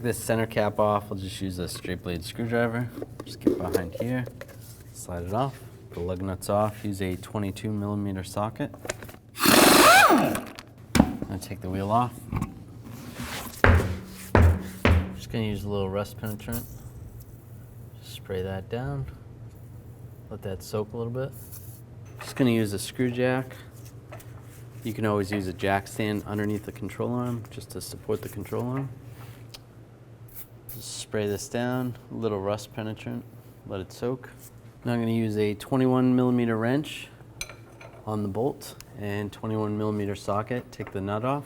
take this center cap off, we'll just use a straight blade screwdriver. Just get behind here, slide it off. Put the lug nuts off, use a 22mm socket. And take the wheel off. Just gonna use a little rust penetrant. Just spray that down. Let that soak a little bit. Just gonna use a screw jack. You can always use a jack stand underneath the control arm just to support the control arm. Just spray this down, a little rust penetrant, let it soak. Now I'm gonna use a 21mm wrench on the bolt and 21mm socket. Take the nut off.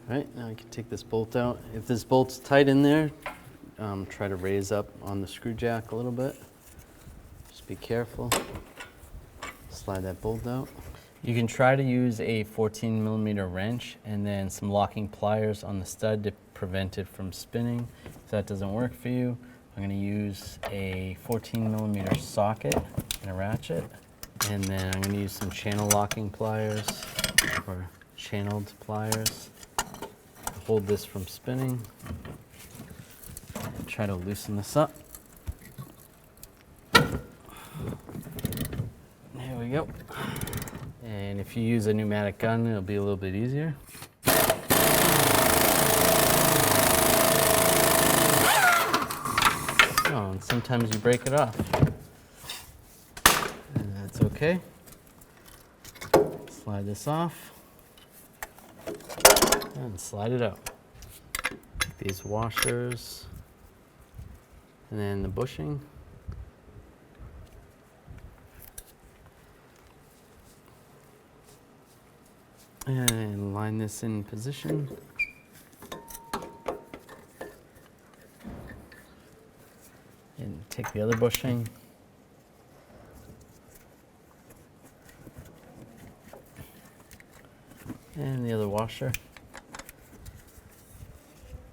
All right, now I can take this bolt out. If this bolt's tight in there, try to raise up on the screw jack a little bit. Just be careful. Slide that bolt out. You can try to use a 14mm wrench and then some locking pliers on the stud to prevent it from spinning. If that doesn't work for you, I'm going to use a 14mm socket and a ratchet. And then I'm going to use some channel locking pliers or channeled pliers to hold this from spinning. And try to loosen this up. There we go. And if you use a pneumatic gun, it'll be a little bit easier. Oh, and sometimes you break it off. And that's okay. Slide this off and slide it out. These washers and then the bushing. And line this in position. And take the other bushing. And the other washer.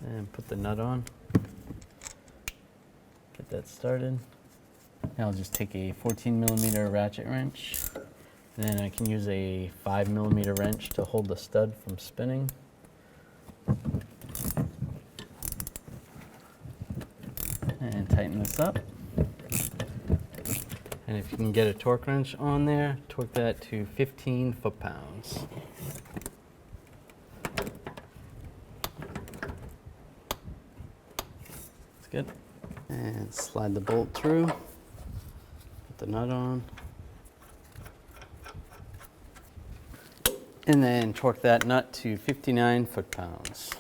And put the nut on. Get that started. Now I'll just take a 14mm ratchet wrench. And then I can use a 5mm wrench to hold the stud from spinning. And tighten this up. And if you can get a torque wrench on there, torque that to 15 foot-pounds. That's good. And slide the bolt through. Put the nut on. And then torque that nut to 59 foot-pounds.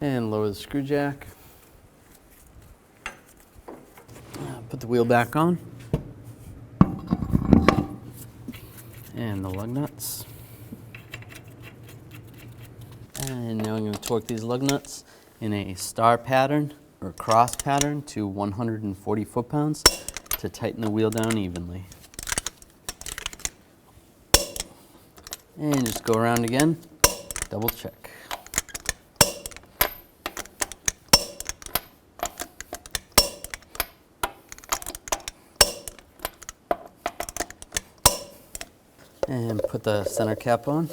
And lower the screw jack. Put the wheel back on. And the lug nuts. And now I'm going to torque these lug nuts in a star pattern or cross pattern to 140 foot-pounds to tighten the wheel down evenly. And just go around again, double check. And put the center cap on.